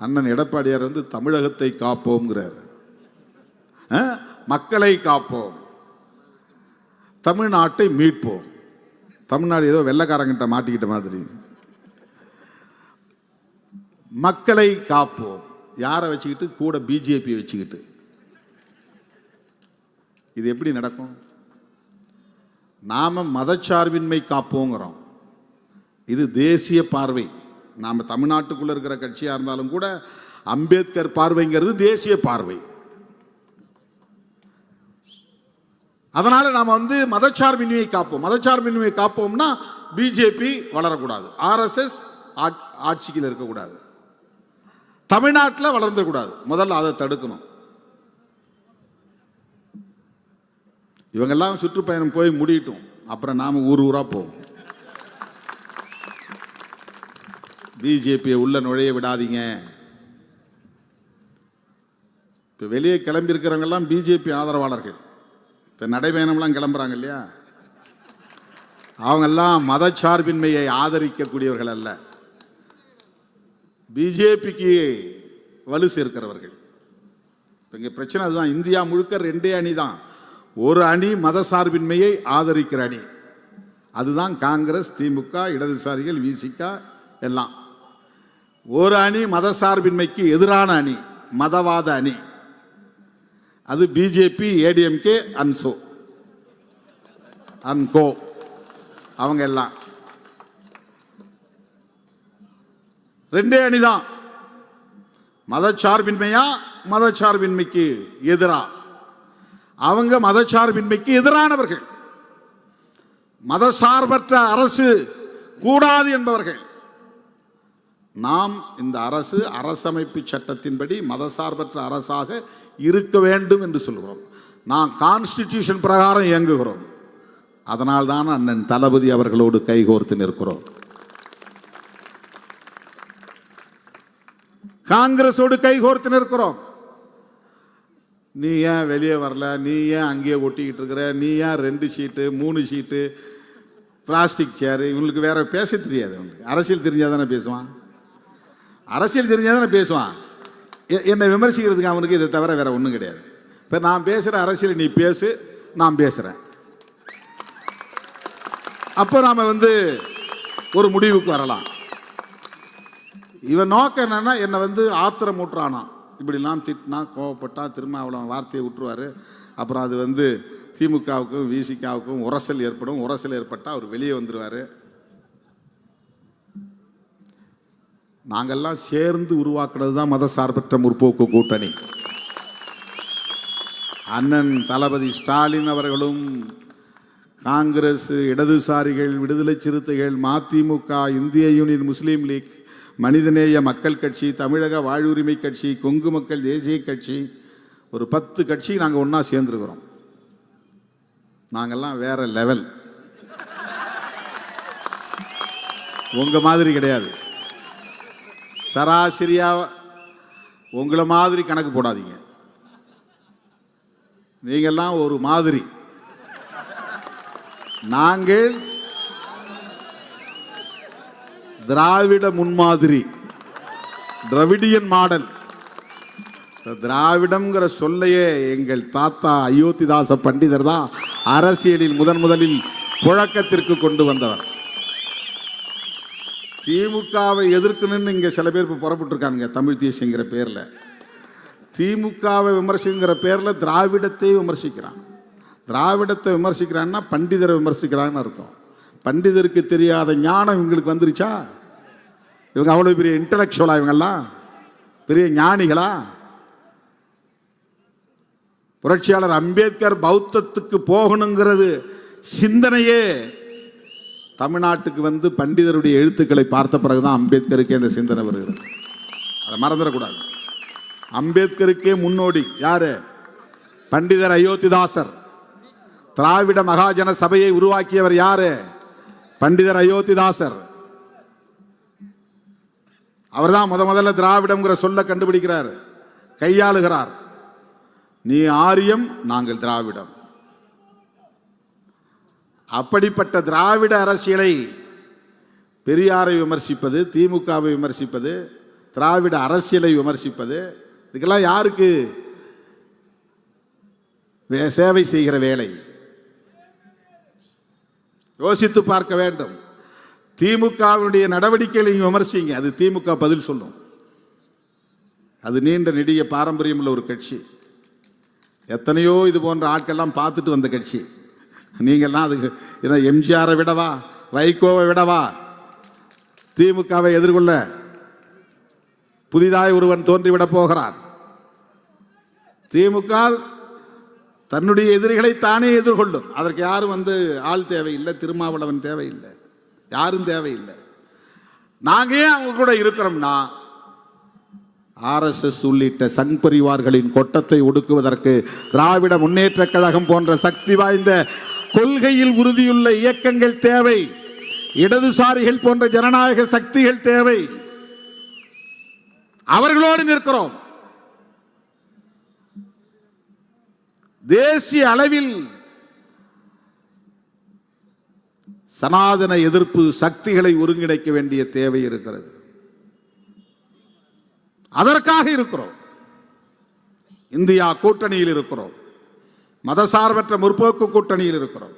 அண்ணன் எடப்பாடியார் வந்து தமிழகத்தை காப்போம்ங்கிறார், மக்களை காப்போம், தமிழ்நாட்டை மீட்போம். தமிழ்நாடு ஏதோ வெள்ளைக்காரங்கிட்ட மாட்டிக்கிட்ட மாதிரி. மக்களை காப்போம் யாரை வச்சுக்கிட்டு? கூட பிஜேபி வச்சுக்கிட்டு. இது எப்படி நடக்கும்? நாம மதச்சார்பின்மை காப்போங்கிறோம். இது தேசிய பார்வை. நாம் தமிழ்நாட்டுக்குள்ள இருக்கிற கட்சியா இருந்தாலும் கூட அம்பேத்கர் பார்வைங்கிறது தேசிய பார்வை. அதனால நாம வந்து மதச்சார்பின்மையை காப்போம். மதச்சார்பின்மையை காப்போம்னா பிஜேபி வளரக்கூடாது, ஆர்எஸ்எஸ் ஆட்சியில் இருக்கக்கூடாது, தமிழ்நாட்டில் வளர்ந்துக்கூடாது. முதல்ல அதை தடுக்கணும். இவங்கெல்லாம் சுற்றுப்பயணம் போய் முடியட்டும், அப்புறம் நாம ஊர் ஊரா போவோம். பிஜேபியை உள்ள நுழைய விடாதீங்க. இப்போ வெளியே கிளம்பி இருக்கிறவங்கெல்லாம் பிஜேபி ஆதரவாளர்கள். இப்போ நடைபயணம்லாம் கிளம்புறாங்க இல்லையா, அவங்கெல்லாம் மதச்சார்பின்மையை ஆதரிக்கக்கூடியவர்கள் அல்ல, பிஜேபிக்கு வலு சேர்க்கிறவர்கள். இப்போ இங்கே பிரச்சனை அதுதான். இந்தியா முழுக்க ரெண்டே அணி தான். ஒரு அணி மதசார்பின்மையை ஆதரிக்கிற அணி, அதுதான் காங்கிரஸ், திமுக, இடதுசாரிகள், விசிக எல்லாம். ஒரு அணி மதசார்பின்மைக்கு எதிரான அணி, மதவாத அணி, அது பிஜேபி, ஏடிஎம்கே, அன்கோ அவங்க எல்லாம். ரெண்டே அணிதான். மதச்சார்பின்மையா மதச்சார்பின்மைக்கு எதிரா? அவங்க மதச்சார்பின்மைக்கு எதிரானவர்கள், மதசார்பற்ற அரசு கூடாது என்பவர்கள். நாம் இந்த அரசு அரசமைப்பு சட்டத்தின்படி மதசார்பற்ற அரசாக இருக்க வேண்டும் என்று சொல்கிறோம். நாம் கான்ஸ்டிடியூஷன் பிரகாரம் இயங்குகிறோம். அதனால்தான் அண்ணன் தளபதி அவர்களோடு கைகோர்த்து நிற்கிறோம். காங்கிரஸோடு கைகோர்த்து நிற்கிறோம். நீ ஏன் வெளியே வரல, நீ ஏன் அங்கேயே ஒட்டிக்கிட்டு இருக்கிற, நீ ஏன் 2 சீட்டு 3 சீட்டு பிளாஸ்டிக் சேரு, இவங்களுக்கு வேற பேச தெரியாது. அவங்களுக்கு அரசியல் தெரிஞ்சாதானே பேசுவான், அரசியல் தெரிஞ்சாதானே பேசுவான். என்னை விமர்சிக்கிறதுக்கு அவனுக்கு இதை தவிர வேற ஒன்றும் கிடையாது. இப்போ நான் பேசுகிற அரசியல் நீ பேசு, நான் பேசுகிறேன், அப்போ நாம் வந்து ஒரு முடிவுக்கு வரலாம். இவன் நோக்கம் என்னன்னா, என்னை வந்து ஆத்திரம் ஊட்டுறானா, இப்படிலாம் திட்டினா கோவப்பட்டா திரும்ப அவ்வளோ வார்த்தையை விட்டுருவார். அப்புறம் அது வந்து திமுகவுக்கும் விசிகாவுக்கும் உரசல் ஏற்படும். உரசல் ஏற்பட்டால் அவர் வெளியே வந்துடுவார். நாங்கள்லாம் சேர்ந்து உருவாக்குறது தான் மதசார்பற்ற முற்போக்கு கூட்டணி. அண்ணன் தளபதி ஸ்டாலின் அவர்களும் காங்கிரஸ், இடதுசாரிகள், விடுதலை சிறுத்தைகள், மதிமுக, இந்திய யூனியன் முஸ்லீம் லீக், மனிதநேய மக்கள் கட்சி, தமிழக வாழ்வுரிமை கட்சி, கொங்கு மக்கள் தேசிய கட்சி, ஒரு 10 கட்சி நாங்கள் ஒன்றா சேர்ந்துருக்கிறோம். நாங்கள்லாம் வேற லெவல், உங்க மாதிரி கிடையாது. சராசரியா உங்களை மாதிரி கணக்கு போடாதீங்க. நீங்கள்லாம் ஒரு மாதிரி, நாங்கள் திராவிட முன்மாதிரி, திராவிடியன் மாடல். திராவிடம்ங்கிற சொல்லையே எங்கள் தாத்தா அயோத்திதாச பண்டிதர் தான் அரசியலில் முதலில் புழக்கத்திற்கு கொண்டு வந்தவர். திமுகவை எதிர்க்கணும்னு இங்கே சில பேர் இப்போ புறப்பட்டுருக்காங்க தமிழ் தேசியங்கிற பேரில். திமுகவை விமர்சிக்கிற பேரில் திராவிடத்தை விமர்சிக்கிறான். திராவிடத்தை விமர்சிக்கிறான்னா பண்டிதரை விமர்சிக்கிறான்னு அர்த்தம். பண்டிதருக்கு தெரியாத ஞானம் இவங்களுக்கு வந்துருச்சா? இவங்க அவ்வளோ பெரிய இன்டலெக்சுவலா? இவங்கெல்லாம் பெரிய ஞானிகளா? புரட்சியாளர் அம்பேத்கர் பௌத்தத்துக்கு போகணுங்கிறது சிந்தனையே தமிழ்நாட்டுக்கு வந்து பண்டிதருடைய எழுத்துக்களை பார்த்த பிறகுதான் அம்பேத்கருக்கே இந்த சிந்தனை வருகிறது. அதை மறந்துடக்கூடாது. அம்பேத்கருக்கே முன்னோடி யாரு? பண்டிதர் அயோத்திதாசர். திராவிட மகாஜன சபையை உருவாக்கியவர் யாரு? பண்டிதர் அயோத்திதாசர். அவர்தான் முதல்ல திராவிடம்ங்கிற சொல்ல கண்டுபிடிக்கிறார், கையாளுகிறார். நீ ஆரியம், நாங்கள் திராவிடம். அப்படிப்பட்ட திராவிட அரசியலை பெரியாரை விமர்சிப்பது, திமுகவை விமர்சிப்பது, திராவிட அரசியலை விமர்சிப்பது இதுக்கெல்லாம் யாருக்கு சேவை செய்கிற வேலை? யோசித்து பார்க்க வேண்டும். திமுகவினுடைய நடவடிக்கைகளை விமர்சிங்க, அது திமுக பதில் சொல்லும். அது நீண்ட நெடிய பாரம்பரியம் உள்ள ஒரு கட்சி. எத்தனையோ இது போன்ற ஆட்கள்லாம் பார்த்துட்டு வந்த கட்சி. நீங்கள்லாம் அதுக்கு எம்ஜிஆரை விடவா, வைகோவை விடவா திமுகவை எதிர்கொள்ள புதிதாய் ஒருவன் தோன்றிவிடப் போகிறான். திமுக தன்னுடைய எதிரிகளை தானே எதிர்கொள்ளும். அதற்கு யாரும் ஆள் தேவையில்லை, திருமாவளவன் தேவையில்லை, யாரும் தேவையில்லை. நாங்க ஏன் அவங்க கூட இருக்கிறோம்னா, RSS உள்ளிட்ட சங் பரிவார்களின் கொட்டத்தை ஒடுக்குவதற்கு திராவிட முன்னேற்ற கழகம் போன்ற சக்தி வாய்ந்த கொள்கையில் உறுதியுள்ள இயக்கங்கள் தேவை. இடதுசாரிகள் போன்ற ஜனநாயக சக்திகள் தேவை. அவர்களோடு நிற்கிறோம். தேசிய அளவில் சனாதன எதிர்ப்பு சக்திகளை ஒருங்கிணைக்க வேண்டிய தேவை இருக்கிறது. அதற்காக இருக்கிறோம். இந்தியா கூட்டணியில் இருக்கிறோம். மதசார்பற்ற முற்போக்கு கூட்டணியில் இருக்கிறோம்.